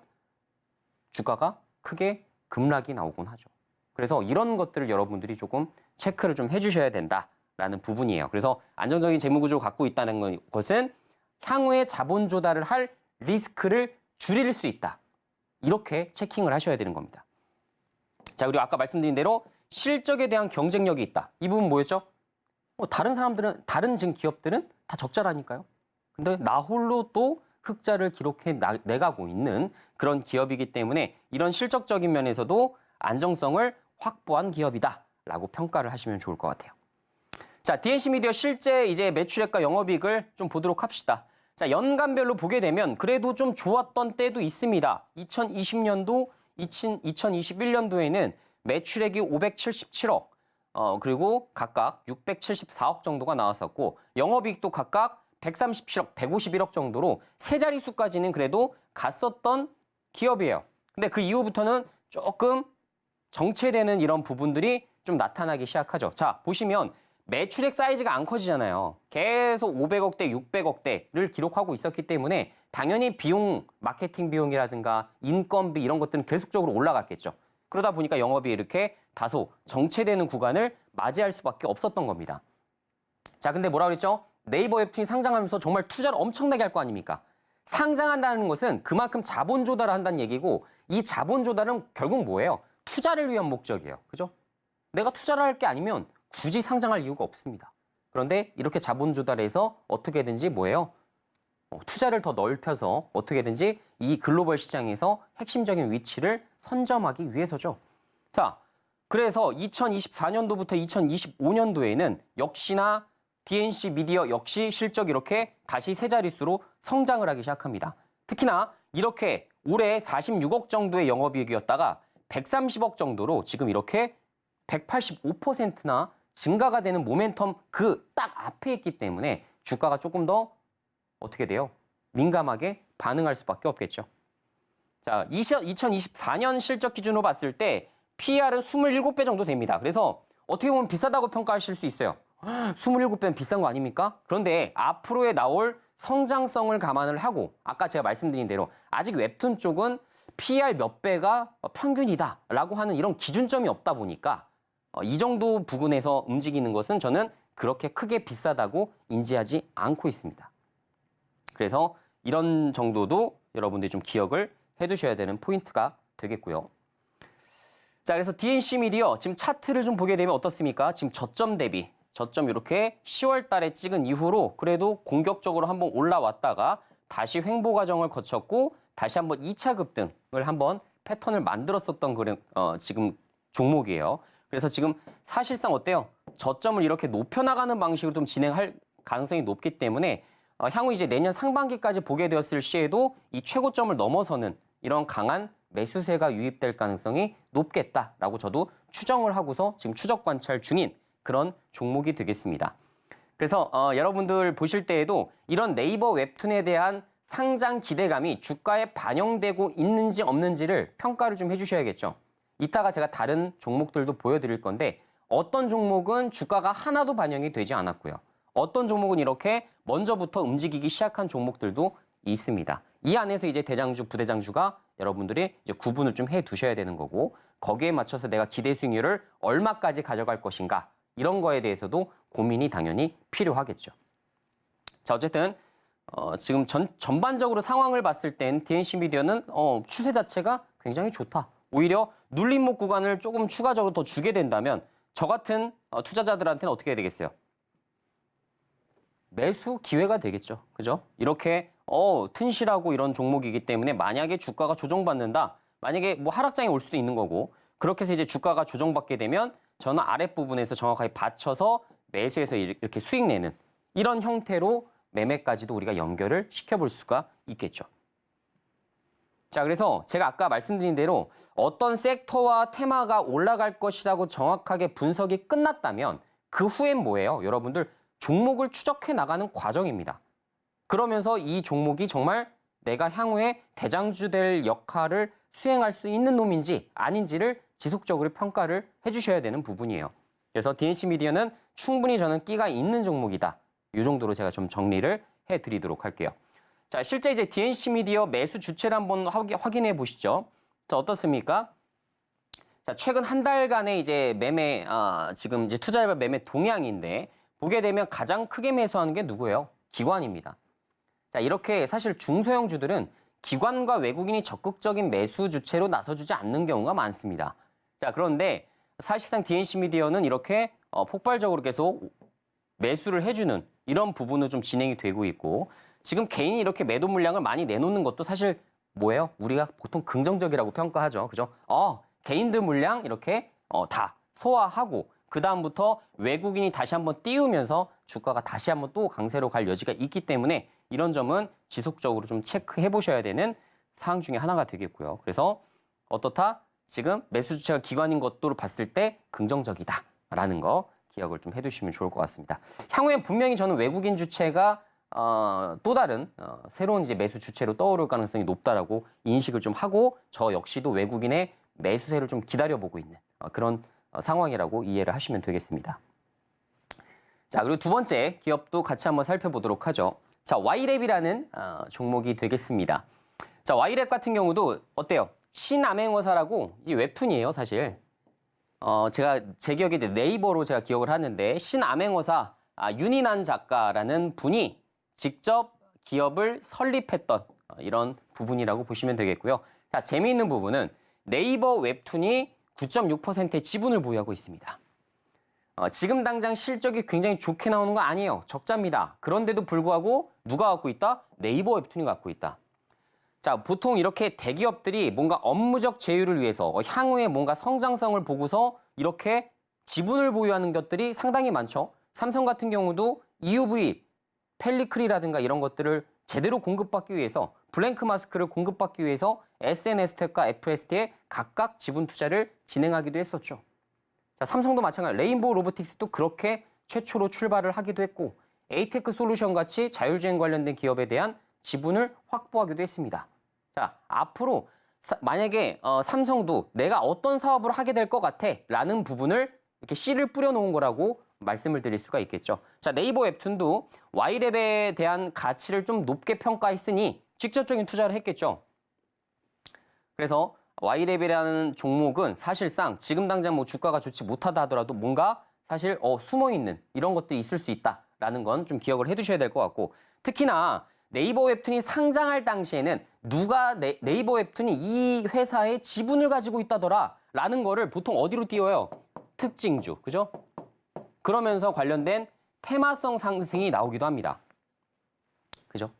주가가 크게 급락이 나오곤 하죠. 그래서 이런 것들을 여러분들이 조금 체크를 좀 해주셔야 된다라는 부분이에요. 그래서 안정적인 재무구조를 갖고 있다는 것은 향후에 자본 조달을 할 리스크를 줄일 수 있다. 이렇게 체킹을 하셔야 되는 겁니다. 자, 그리고 아까 말씀드린 대로 실적에 대한 경쟁력이 있다. 이 부분 뭐였죠? 다른 지금 기업들은 다 적자라니까요. 근데 나 홀로 또 흑자를 기록해 내가고 있는 그런 기업이기 때문에 이런 실적적인 면에서도 안정성을 확보한 기업이다라고 평가를 하시면 좋을 것 같아요. 자, D&C 미디어 실제 이제 매출액과 영업이익을 좀 보도록 합시다. 자, 연간별로 보게 되면 그래도 좀 좋았던 때도 있습니다. 2020년도, 2021년도에는 매출액이 577억, 그리고 각각 674억 정도가 나왔었고 영업이익도 각각 137억, 151억 정도로 세 자릿수까지는 그래도 갔었던 기업이에요. 근데 그 이후부터는 조금 정체되는 이런 부분들이 좀 나타나기 시작하죠. 자, 보시면 매출액 사이즈가 안 커지잖아요. 계속 500억대, 600억대를 기록하고 있었기 때문에 당연히 비용, 마케팅 비용이라든가 인건비 이런 것들은 계속적으로 올라갔겠죠. 그러다 보니까 영업이 이렇게 다소 정체되는 구간을 맞이할 수밖에 없었던 겁니다. 자, 근데 뭐라 그랬죠? 네이버 웹툰이 상장하면서 정말 투자를 엄청나게 할 거 아닙니까? 상장한다는 것은 그만큼 자본 조달을 한다는 얘기고 이 자본 조달은 결국 뭐예요? 투자를 위한 목적이에요. 그죠? 내가 투자를 할 게 아니면 굳이 상장할 이유가 없습니다. 그런데 이렇게 자본 조달해서 어떻게든지 뭐예요? 투자를 더 넓혀서 어떻게든지 이 글로벌 시장에서 핵심적인 위치를 선점하기 위해서죠. 자, 그래서 2024년도부터 2025년도에는 역시나 D&C 미디어 역시 실적 이렇게 다시 세 자릿수로 성장을 하기 시작합니다. 특히나 이렇게 올해 46억 정도의 영업이익이었다가 130억 정도로 지금 이렇게 185%나 증가가 되는 모멘텀 그 딱 앞에 있기 때문에 주가가 조금 더 어떻게 돼요? 민감하게 반응할 수밖에 없겠죠. 자, 2024년 실적 기준으로 봤을 때 PER은 27배 정도 됩니다. 그래서 어떻게 보면 비싸다고 평가하실 수 있어요. 27배는 비싼 거 아닙니까? 그런데 앞으로에 나올 성장성을 감안을 하고 아까 제가 말씀드린 대로 아직 웹툰 쪽은 PER 몇 배가 평균이다라고 하는 이런 기준점이 없다 보니까 이 정도 부분에서 움직이는 것은 저는 그렇게 크게 비싸다고 인지하지 않고 있습니다. 그래서 이런 정도도 여러분들이 좀 기억을 해두셔야 되는 포인트가 되겠고요. 자, 그래서 D&C 미디어 지금 차트를 좀 보게 되면 어떻습니까? 지금 저점 대비, 저점 이렇게 10월 달에 찍은 이후로 그래도 공격적으로 한번 올라왔다가 다시 횡보 과정을 거쳤고 다시 한번 2차 급등을 한번 패턴을 만들었었던 지금 종목이에요. 그래서 지금 사실상 어때요? 저점을 이렇게 높여나가는 방식으로 좀 진행할 가능성이 높기 때문에 향후 이제 내년 상반기까지 보게 되었을 시에도 이 최고점을 넘어서는 이런 강한 매수세가 유입될 가능성이 높겠다라고 저도 추정을 하고서 지금 추적 관찰 중인 그런 종목이 되겠습니다. 그래서 여러분들 보실 때에도 이런 네이버 웹툰에 대한 상장 기대감이 주가에 반영되고 있는지 없는지를 평가를 좀 해주셔야겠죠. 이따가 제가 다른 종목들도 보여드릴 건데 어떤 종목은 주가가 하나도 반영이 되지 않았고요. 어떤 종목은 이렇게 먼저부터 움직이기 시작한 종목들도 있습니다. 이 안에서 이제 대장주, 부대장주가 여러분들이 이제 구분을 좀 해 두셔야 되는 거고 거기에 맞춰서 내가 기대 수익률을 얼마까지 가져갈 것인가 이런 거에 대해서도 고민이 당연히 필요하겠죠. 자, 어쨌든 지금 전반적으로 상황을 봤을 땐 D&C 미디어는 추세 자체가 굉장히 좋다. 오히려 눌림목 구간을 조금 추가적으로 더 주게 된다면 저 같은 투자자들한테는 어떻게 해야 되겠어요? 매수 기회가 되겠죠. 그죠? 이렇게 튼실하고 이런 종목이기 때문에 만약에 주가가 조정받는다. 만약에 뭐 하락장이 올 수도 있는 거고 그렇게 해서 이제 주가가 조정받게 되면 저는 아랫부분에서 정확하게 받쳐서 매수해서 이렇게 수익 내는 이런 형태로 매매까지도 우리가 연결을 시켜볼 수가 있겠죠. 자, 자, 그래서 제가 아까 말씀드린 대로 어떤 섹터와 테마가 올라갈 것이라고 정확하게 분석이 끝났다면 그 후엔 뭐예요? 여러분들 종목을 추적해 나가는 과정입니다. 그러면서 이 종목이 정말 내가 향후에 대장주 될 역할을 수행할 수 있는 놈인지 아닌지를 지속적으로 평가를 해주셔야 되는 부분이에요. 그래서 DNC 미디어는 충분히 저는 끼가 있는 종목이다. 이 정도로 제가 좀 정리를 해드리도록 할게요. 자, 실제 이제 DNC 미디어 매수 주체를 한번 확인해 보시죠. 자, 어떻습니까? 자, 최근 한 달간의 이제 매매, 지금 이제 투자자 매매 동향인데 보게 되면 가장 크게 매수하는 게 누구예요? 기관입니다. 자, 이렇게 사실 중소형주들은 기관과 외국인이 적극적인 매수 주체로 나서주지 않는 경우가 많습니다. 자, 그런데 사실상 DNC 미디어는 이렇게 폭발적으로 계속 매수를 해주는 이런 부분은 좀 진행이 되고 있고 지금 개인이 이렇게 매도 물량을 많이 내놓는 것도 사실 뭐예요? 우리가 보통 긍정적이라고 평가하죠. 그죠? 개인들 물량 이렇게 다 소화하고 그다음부터 외국인이 다시 한번 띄우면서 주가가 다시 한번 또 강세로 갈 여지가 있기 때문에 이런 점은 지속적으로 좀 체크해 보셔야 되는 사항 중에 하나가 되겠고요. 그래서 어떻다? 지금 매수 주체가 기관인 것도 봤을 때 긍정적이다라는 거 기억을 좀 해두시면 좋을 것 같습니다. 향후에 분명히 저는 외국인 주체가 또 다른 새로운 이제 매수 주체로 떠오를 가능성이 높다라고 인식을 좀 하고 저 역시도 외국인의 매수세를 좀 기다려보고 있는 그런 상황이라고 이해를 하시면 되겠습니다. 자, 그리고 두 번째 기업도 같이 한번 살펴보도록 하죠. 자, Y랩이라는 종목이 되겠습니다. 자, Y랩 같은 경우도 어때요? 신암행어사라고 이 웹툰이에요, 사실. 제가 제 기억에 이제 네이버로 제가 기억을 하는데 신암행어사 윤인한 작가라는 분이 직접 기업을 설립했던 이런 부분이라고 보시면 되겠고요. 자, 재미있는 부분은 네이버 웹툰이 9.6%의 지분을 보유하고 있습니다. 지금 당장 실적이 굉장히 좋게 나오는 거 아니에요. 적자입니다. 그런데도 불구하고 누가 갖고 있다? 네이버 웹툰이 갖고 있다. 자, 보통 이렇게 대기업들이 뭔가 업무적 제휴를 위해서 향후에 뭔가 성장성을 보고서 이렇게 지분을 보유하는 것들이 상당히 많죠. 삼성 같은 경우도 EUV, 펠리클이라든가 이런 것들을 제대로 공급받기 위해서 블랭크 마스크를 공급받기 위해서 SNS텍과 FST에 각각 지분 투자를 진행하기도 했었죠. 자, 삼성도 마찬가지, 레인보우 로보틱스도 그렇게 최초로 출발을 하기도 했고 에이테크 솔루션 같이 자율주행 관련된 기업에 대한 지분을 확보하기도 했습니다. 자, 앞으로 만약에 삼성도 내가 어떤 사업을 하게 될 것 같아 라는 부분을 이렇게 씨를 뿌려놓은 거라고 말씀을 드릴 수가 있겠죠. 자, 네이버 웹툰도 Y랩에 대한 가치를 좀 높게 평가했으니 직접적인 투자를 했겠죠. 그래서 Y랩이라는 종목은 사실상 지금 당장 뭐 주가가 좋지 못하다 하더라도 뭔가 사실 숨어있는 이런 것들이 있을 수 있다라는 건 좀 기억을 해두셔야 될 것 같고 특히나 네이버 웹툰이 상장할 당시에는 누가 네이버 웹툰이 이 회사의 지분을 가지고 있다더라 라는 거를 보통 어디로 띄워요? 특징주, 그죠? 그러면서 관련된 테마성 상승이 나오기도 합니다. 그죠?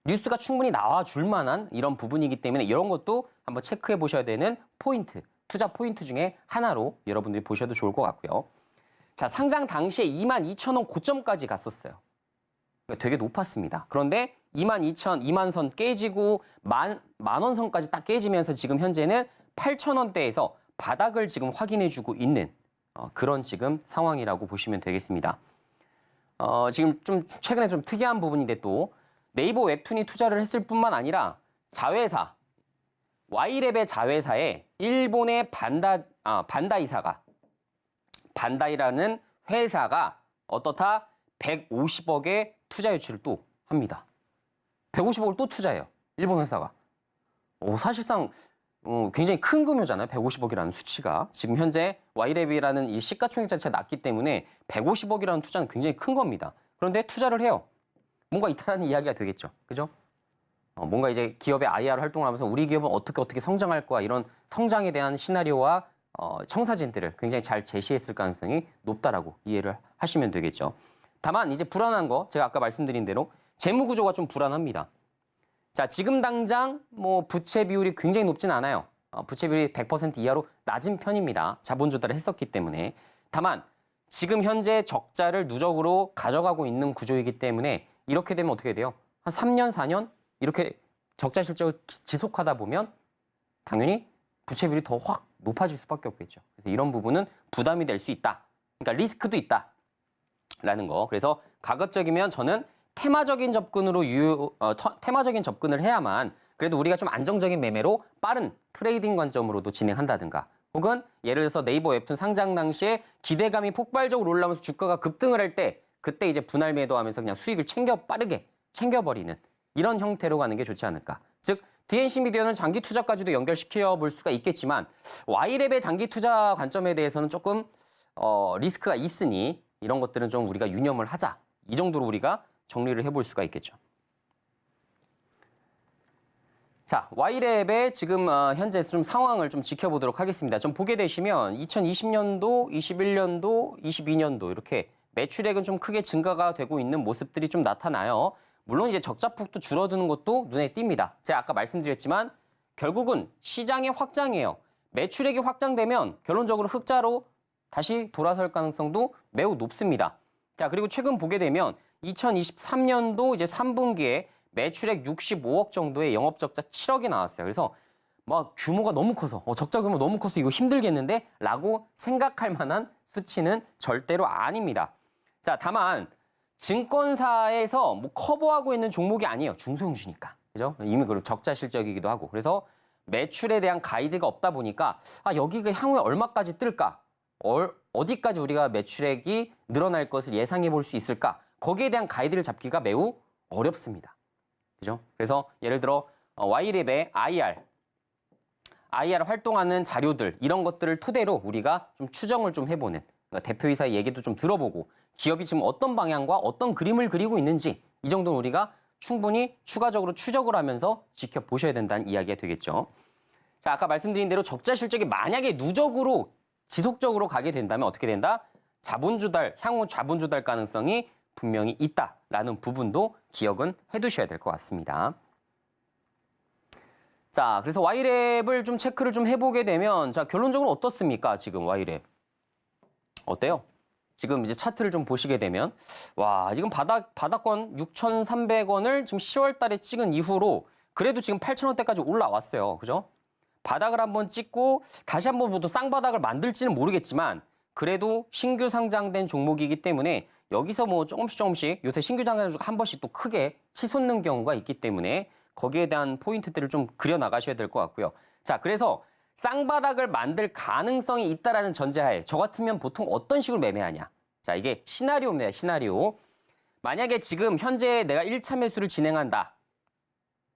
뉴스가 충분히 나와줄 만한 이런 부분이기 때문에 이런 것도 한번 체크해 보셔야 되는 포인트, 투자 포인트 중에 하나로 여러분들이 보셔도 좋을 것 같고요. 자, 상장 당시에 22,000원 고점까지 갔었어요. 되게 높았습니다. 그런데 22,000, 2만 선 깨지고 만원 선까지 딱 깨지면서 지금 현재는 8,000원대에서 바닥을 지금 확인해주고 있는 그런 지금 상황이라고 보시면 되겠습니다. 지금 좀 최근에 좀 특이한 부분인데 또 네이버 웹툰이 투자를 했을 뿐만 아니라 자회사, Y랩의 자회사에 일본의 반다이사가 반다이라는 회사가 어떻다? 150억의 투자 유치를 또 합니다. 150억을 또 투자해요. 일본 회사가. 사실상 굉장히 큰 금액이잖아요. 150억이라는 수치가. 지금 현재 Y랩이라는 이 시가총액 자체가 낮기 때문에 150억이라는 투자는 굉장히 큰 겁니다. 그런데 투자를 해요. 뭔가 있다라는 이야기가 되겠죠. 그죠? 뭔가 이제 기업의 IR 활동을 하면서 우리 기업은 어떻게 성장할 거야 이런 성장에 대한 시나리오와 청사진들을 굉장히 잘 제시했을 가능성이 높다라고 이해를 하시면 되겠죠. 다만 이제 불안한 거 제가 아까 말씀드린 대로 재무 구조가 좀 불안합니다. 자, 지금 당장 뭐 부채 비율이 굉장히 높진 않아요. 부채 비율이 100% 이하로 낮은 편입니다. 자본 조달을 했었기 때문에. 다만 지금 현재 적자를 누적으로 가져가고 있는 구조이기 때문에 이렇게 되면 어떻게 돼요? 한 3년, 4년 이렇게 적자 실적을 지속하다 보면 당연히 부채 비율이 더 확 높아질 수밖에 없겠죠. 그래서 이런 부분은 부담이 될 수 있다. 그러니까 리스크도 있다라는 거. 그래서 가급적이면 저는 테마적인 접근을 해야만 그래도 우리가 좀 안정적인 매매로 빠른 트레이딩 관점으로도 진행한다든가 혹은 예를 들어서 네이버 웹툰 상장 당시에 기대감이 폭발적으로 올라오면서 주가가 급등을 할 때 그때 이제 분할 매도하면서 그냥 수익을 빠르게 챙겨버리는 이런 형태로 가는 게 좋지 않을까. 즉 DNC 미디어는 장기 투자까지도 연결시켜 볼 수가 있겠지만 Y랩의 장기 투자 관점에 대해서는 조금 리스크가 있으니 이런 것들은 좀 우리가 유념을 하자. 이 정도로 우리가 정리를 해볼 수가 있겠죠. 자, Y랩의 지금 현재 좀 상황을 좀 지켜보도록 하겠습니다. 좀 보게 되시면 2020년도, 21년도, 22년도 이렇게 매출액은 좀 크게 증가가 되고 있는 모습들이 좀 나타나요. 물론 이제 적자폭도 줄어드는 것도 눈에 띕니다. 제가 아까 말씀드렸지만 결국은 시장의 확장이에요. 매출액이 확장되면 결론적으로 흑자로 다시 돌아설 가능성도 매우 높습니다. 자, 그리고 최근 보게 되면 2023년도 이제 3분기에 매출액 65억 정도의 영업적자 7억이 나왔어요. 그래서 막 규모가 너무 커서 적자 규모 너무 커서 이거 힘들겠는데? 라고 생각할 만한 수치는 절대로 아닙니다. 자, 다만 증권사에서 뭐 커버하고 있는 종목이 아니에요. 중소형주니까. 그죠? 이미 그리고 적자 실적이기도 하고. 그래서 매출에 대한 가이드가 없다 보니까 여기가 향후에 얼마까지 뜰까? 어디까지 우리가 매출액이 늘어날 것을 예상해 볼 수 있을까? 거기에 대한 가이드를 잡기가 매우 어렵습니다. 그죠? 그래서 예를 들어 Y랩의 IR 활동하는 자료들 이런 것들을 토대로 우리가 좀 추정을 좀 해보는 그러니까 대표이사의 얘기도 좀 들어보고 기업이 지금 어떤 방향과 어떤 그림을 그리고 있는지 이 정도는 우리가 충분히 추가적으로 추적을 하면서 지켜보셔야 된다는 이야기가 되겠죠. 자, 아까 말씀드린 대로 적자 실적이 만약에 누적으로 지속적으로 가게 된다면 어떻게 된다? 향후 자본 조달 가능성이 분명히 있다라는 부분도 기억은 해두셔야 될 것 같습니다. 자, 그래서 Y랩을 좀 체크를 좀 해보게 되면 자, 결론적으로 어떻습니까? 지금 Y랩. 어때요? 지금 이제 차트를 좀 보시게 되면 와, 지금 바닥권 6,300원을 지금 10월 달에 찍은 이후로 그래도 지금 8,000원대까지 올라왔어요. 그죠? 바닥을 한번 찍고 다시 한번 모두 쌍바닥을 만들지는 모르겠지만 그래도 신규 상장된 종목이기 때문에 여기서 뭐 조금씩 요새 신규 상장 한 번씩 또 크게 치솟는 경우가 있기 때문에 거기에 대한 포인트들을 좀 그려 나가셔야 될 것 같고요. 자, 그래서 쌍바닥을 만들 가능성이 있다라는 전제하에 저 같으면 보통 어떤 식으로 매매하냐. 자, 이게 시나리오입니다. 시나리오. 만약에 지금 현재 내가 1차 매수를 진행한다.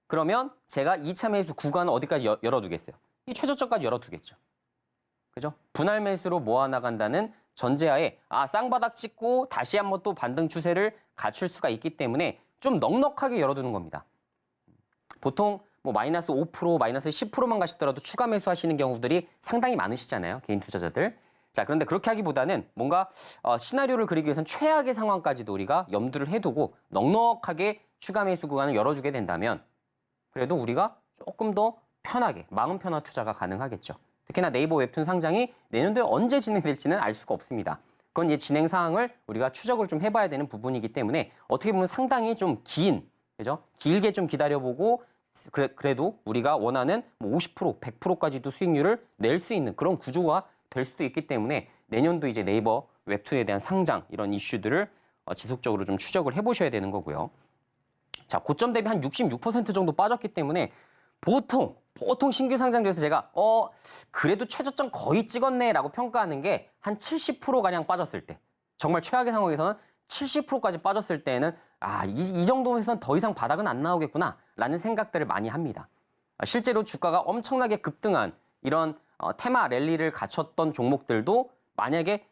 그러면 제가 2차 매수 구간을 어디까지 열어두겠어요? 이 최저점까지 열어두겠죠. 그죠? 분할 매수로 모아나간다는 전제하에 쌍바닥 찍고 다시 한번 또 반등 추세를 갖출 수가 있기 때문에 좀 넉넉하게 열어두는 겁니다. 보통 뭐 마이너스 5%, 마이너스 10%만 가시더라도 추가 매수하시는 경우들이 상당히 많으시잖아요. 개인 투자자들. 자, 그런데 그렇게 하기보다는 뭔가 시나리오를 그리기 위해서는 최악의 상황까지도 우리가 염두를 해두고 넉넉하게 추가 매수 구간을 열어주게 된다면 그래도 우리가 조금 더 편하게, 마음 편한 투자가 가능하겠죠. 특히나 네이버 웹툰 상장이 내년도에 언제 진행될지는 알 수가 없습니다. 그건 이제 진행 사항을 우리가 추적을 좀 해봐야 되는 부분이기 때문에 어떻게 보면 상당히 좀 그죠? 길게 좀 기다려보고 그래도 우리가 원하는 50%, 100%까지도 수익률을 낼 수 있는 그런 구조가 될 수도 있기 때문에 내년도 이제 네이버 웹툰에 대한 상장 이런 이슈들을 지속적으로 좀 추적을 해보셔야 되는 거고요. 자, 고점 대비 한 66% 정도 빠졌기 때문에 보통 신규 상장돼서 제가 그래도 최저점 거의 찍었네라고 평가하는 게 한 70%가량 빠졌을 때 정말 최악의 상황에서는 70%까지 빠졌을 때는 이 정도에서는 더 이상 바닥은 안 나오겠구나 라는 생각들을 많이 합니다. 실제로 주가가 엄청나게 급등한 이런 테마 랠리를 갖췄던 종목들도 만약에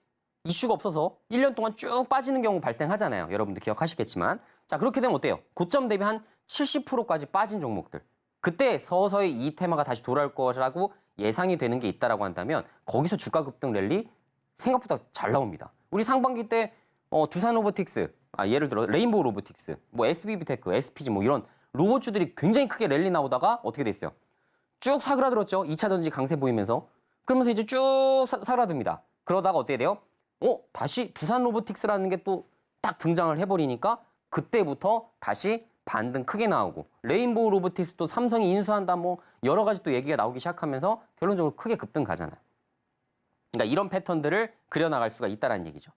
이슈가 없어서 1년 동안 쭉 빠지는 경우 발생하잖아요. 여러분들 기억하시겠지만. 자, 그렇게 되면 어때요? 고점 대비 한 70%까지 빠진 종목들. 그때 서서히 이 테마가 다시 돌아올 거라고 예상이 되는 게 있다라고 한다면 거기서 주가 급등 랠리 생각보다 잘 나옵니다. 우리 상반기 때 두산 로보틱스, 예를 들어 레인보우 로보틱스, 뭐 SBB테크, SPG 뭐 이런 로봇주들이 굉장히 크게 랠리 나오다가 어떻게 됐어요? 쭉 사그라들었죠. 2차 전지 강세 보이면서. 그러면서 이제 쭉 사그라듭니다. 그러다가 어떻게 돼요? 다시 두산 로보틱스라는 게 또 딱 등장을 해버리니까 그때부터 다시 반등 크게 나오고 레인보우 로보틱스도 삼성이 인수한다 뭐 여러 가지 또 얘기가 나오기 시작하면서 결론적으로 크게 급등 가잖아요. 그러니까 이런 패턴들을 그려나갈 수가 있다는 얘기죠.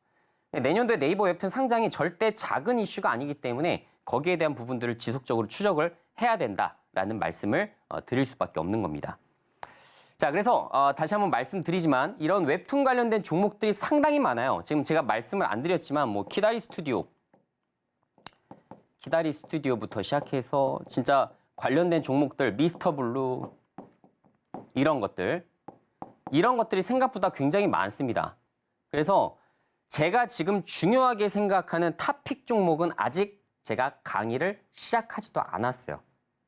내년도에 네이버 웹툰 상장이 절대 작은 이슈가 아니기 때문에 거기에 대한 부분들을 지속적으로 추적을 해야 된다라는 말씀을 드릴 수밖에 없는 겁니다. 자, 그래서 다시 한번 말씀드리지만 이런 웹툰 관련된 종목들이 상당히 많아요. 지금 제가 말씀을 안 드렸지만 뭐 키다리 스튜디오부터 시작해서 진짜 관련된 종목들 미스터 블루 이런 것들이 생각보다 굉장히 많습니다. 그래서 제가 지금 중요하게 생각하는 탑픽 종목은 아직 제가 강의를 시작하지도 않았어요.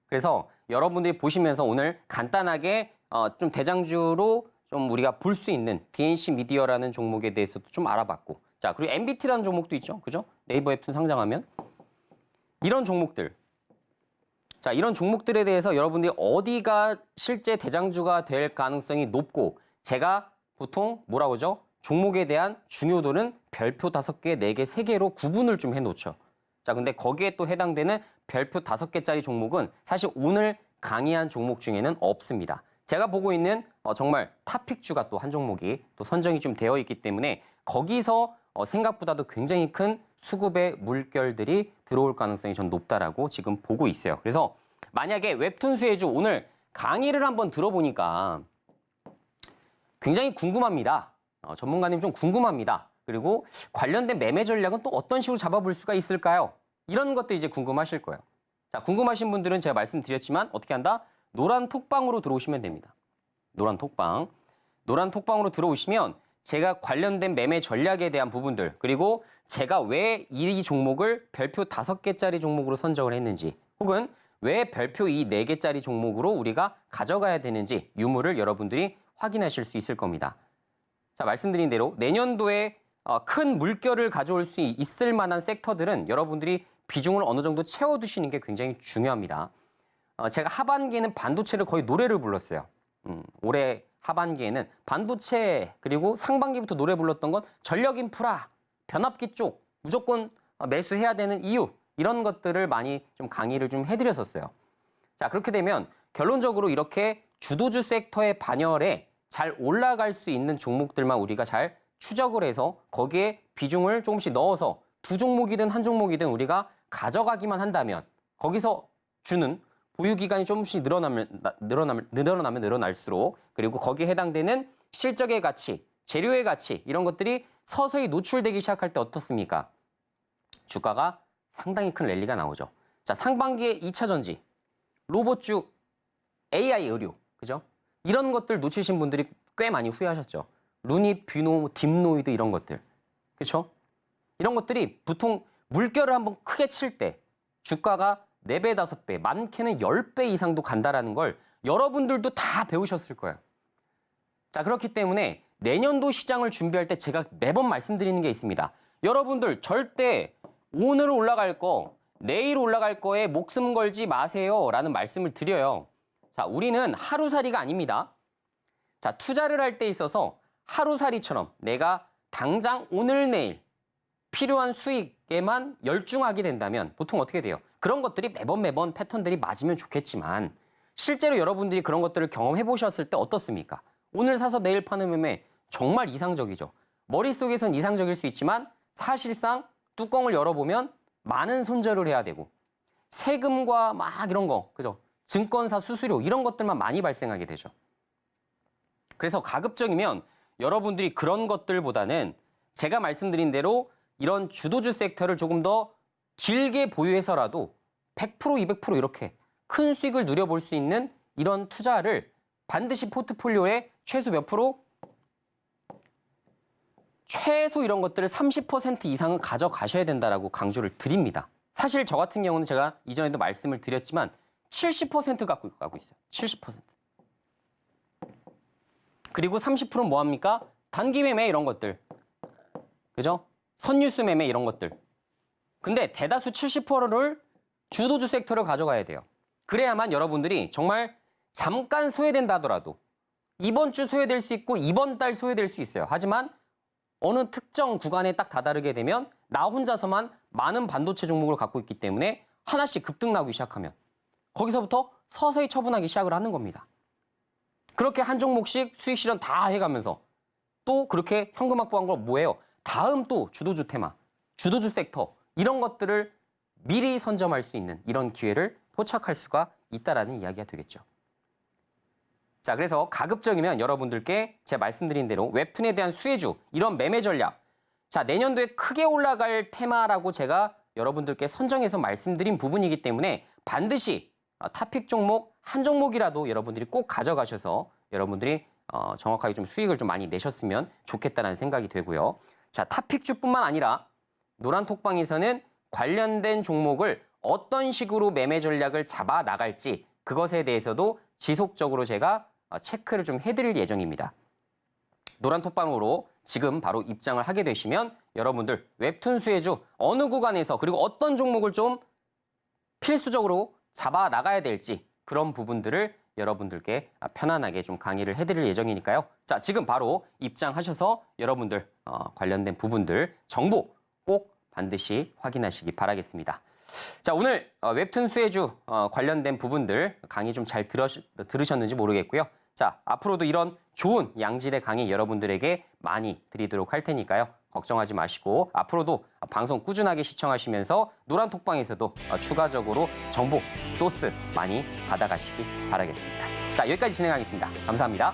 그래서 여러분들이 보시면서 오늘 간단하게 좀 대장주로 좀 우리가 볼 수 있는 DNC 미디어라는 종목에 대해서도 좀 알아봤고, 자, 그리고 MBT라는 종목도 있죠. 그죠? 네이버 웹툰 상장하면. 이런 종목들. 자, 이런 종목들에 대해서 여러분들이 어디가 실제 대장주가 될 가능성이 높고, 제가 보통 뭐라고 하죠? 종목에 대한 중요도는 별표 5개, 4개, 3개로 구분을 좀 해놓죠. 자, 근데 거기에 또 해당되는 별표 5개짜리 종목은 사실 오늘 강의한 종목 중에는 없습니다. 제가 보고 있는 정말 탑픽주가 또 한 종목이 또 선정이 좀 되어 있기 때문에 거기서 생각보다도 굉장히 큰 수급의 물결들이 들어올 가능성이 전 높다라고 지금 보고 있어요. 그래서 만약에 웹툰 수혜주 오늘 강의를 한번 들어보니까 굉장히 궁금합니다. 전문가님 좀 궁금합니다. 그리고 관련된 매매 전략은 또 어떤 식으로 잡아볼 수가 있을까요? 이런 것도 이제 궁금하실 거예요. 자, 궁금하신 분들은 제가 말씀드렸지만 어떻게 한다? 노란 톡방으로 들어오시면 됩니다. 노란 톡방으로 들어오시면 제가 관련된 매매 전략에 대한 부분들, 그리고 제가 왜 이 종목을 별표 5개짜리 종목으로 선정을 했는지, 혹은 왜 별표 이 4개짜리 종목으로 우리가 가져가야 되는지 유무를 여러분들이 확인하실 수 있을 겁니다. 자, 말씀드린 대로 내년도에 큰 물결을 가져올 수 있을 만한 섹터들은 여러분들이 비중을 어느 정도 채워두시는 게 굉장히 중요합니다. 제가 하반기에는 반도체를 거의 노래를 불렀어요. 올해 하반기에는 반도체, 그리고 상반기부터 노래 불렀던 건 전력 인프라, 변압기 쪽 무조건 매수해야 되는 이유, 이런 것들을 많이 좀 강의를 좀 해드렸었어요. 자, 그렇게 되면 결론적으로 이렇게 주도주 섹터의 반열에 잘 올라갈 수 있는 종목들만 우리가 잘 추적을 해서 거기에 비중을 조금씩 넣어서 2종목이든 1종목이든 우리가 가져가기만 한다면 거기서 주는 보유기간이 조금씩 늘어나면 늘어날수록, 그리고 거기에 해당되는 실적의 가치, 재료의 가치, 이런 것들이 서서히 노출되기 시작할 때 어떻습니까? 주가가 상당히 큰 랠리가 나오죠. 자, 상반기에 2차 전지, 로봇주, AI 의료, 그죠? 이런 것들 놓치신 분들이 꽤 많이 후회하셨죠. 루니, 뷰노, 딥노이드 이런 것들. 그렇죠? 이런 것들이 보통 물결을 한번 크게 칠 때 주가가 4배, 5배, 많게는 10배 이상도 간다라는 걸 여러분들도 다 배우셨을 거예요. 자, 그렇기 때문에 내년도 시장을 준비할 때 제가 매번 말씀드리는 게 있습니다. 여러분들 절대 오늘 올라갈 거, 내일 올라갈 거에 목숨 걸지 마세요 라는 말씀을 드려요. 자, 우리는 하루살이가 아닙니다. 자, 투자를 할 때 있어서 하루살이처럼 내가 당장 오늘 내일 필요한 수익에만 열중하게 된다면 보통 어떻게 돼요? 그런 것들이 매번 패턴들이 맞으면 좋겠지만 실제로 여러분들이 그런 것들을 경험해 보셨을 때 어떻습니까? 오늘 사서 내일 파는 매매 정말 이상적이죠. 머릿속에선 이상적일 수 있지만 사실상 뚜껑을 열어보면 많은 손절을 해야 되고 세금과 막 이런 거, 그죠? 증권사 수수료 이런 것들만 많이 발생하게 되죠. 그래서 가급적이면 여러분들이 그런 것들보다는 제가 말씀드린 대로 이런 주도주 섹터를 조금 더 길게 보유해서라도 100%, 200% 이렇게 큰 수익을 누려볼 수 있는 이런 투자를 반드시 포트폴리오에 최소 몇 프로? 최소 이런 것들을 30% 이상은 가져가셔야 된다라고 강조를 드립니다. 사실 저 같은 경우는 제가 이전에도 말씀을 드렸지만 70% 갖고 가고 있어요. 70%. 그리고 30%는 뭐합니까? 단기 매매 이런 것들. 그죠? 선뉴스 매매 이런 것들. 근데 대다수 70%를 주도주 섹터를 가져가야 돼요. 그래야만 여러분들이 정말 잠깐 소외된다 하더라도 이번 주 소외될 수 있고 이번 달 소외될 수 있어요. 하지만 어느 특정 구간에 딱 다다르게 되면 나 혼자서만 많은 반도체 종목을 갖고 있기 때문에 하나씩 급등 나오기 시작하면 거기서부터 서서히 처분하기 시작을 하는 겁니다. 그렇게 한 종목씩 수익 실현 다 해가면서 또 그렇게 현금 확보한 걸 뭐예요? 다음 또 주도주 테마, 주도주 섹터 이런 것들을 미리 선점할 수 있는 이런 기회를 포착할 수가 있다라는 이야기가 되겠죠. 자, 그래서 가급적이면 여러분들께 제가 말씀드린 대로 웹툰에 대한 수혜주, 이런 매매 전략, 자, 내년도에 크게 올라갈 테마라고 제가 여러분들께 선정해서 말씀드린 부분이기 때문에 반드시 탑픽 종목 한 종목이라도 여러분들이 꼭 가져가셔서 여러분들이 정확하게 좀 수익을 좀 많이 내셨으면 좋겠다는 생각이 되고요. 자, 탑픽주뿐만 아니라 노란톡방에서는 관련된 종목을 어떤 식으로 매매 전략을 잡아 나갈지 그것에 대해서도 지속적으로 제가 체크를 좀 해드릴 예정입니다. 노란톡방으로 지금 바로 입장을 하게 되시면 여러분들 웹툰 수혜주 어느 구간에서 그리고 어떤 종목을 좀 필수적으로 잡아 나가야 될지 그런 부분들을 여러분들께 편안하게 좀 강의를 해드릴 예정이니까요. 자, 지금 바로 입장하셔서 여러분들 관련된 부분들 정보 꼭 반드시 확인하시기 바라겠습니다. 자, 오늘 웹툰 수혜주 관련된 부분들 강의 좀 잘 들으셨는지 모르겠고요. 자, 앞으로도 이런 좋은 양질의 강의 여러분들에게 많이 드리도록 할 테니까요. 걱정하지 마시고 앞으로도 방송 꾸준하게 시청하시면서 노란톡방에서도 추가적으로 정보, 소스 많이 받아가시기 바라겠습니다. 자, 여기까지 진행하겠습니다. 감사합니다.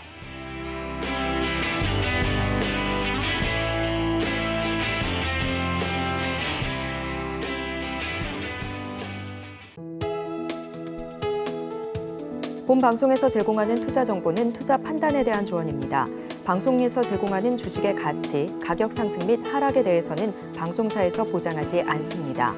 본 방송에서 제공하는 투자 정보는 투자 판단에 대한 조언입니다. 방송에서 제공하는 주식의 가치, 가격 상승 및 하락에 대해서는 방송사에서 보장하지 않습니다.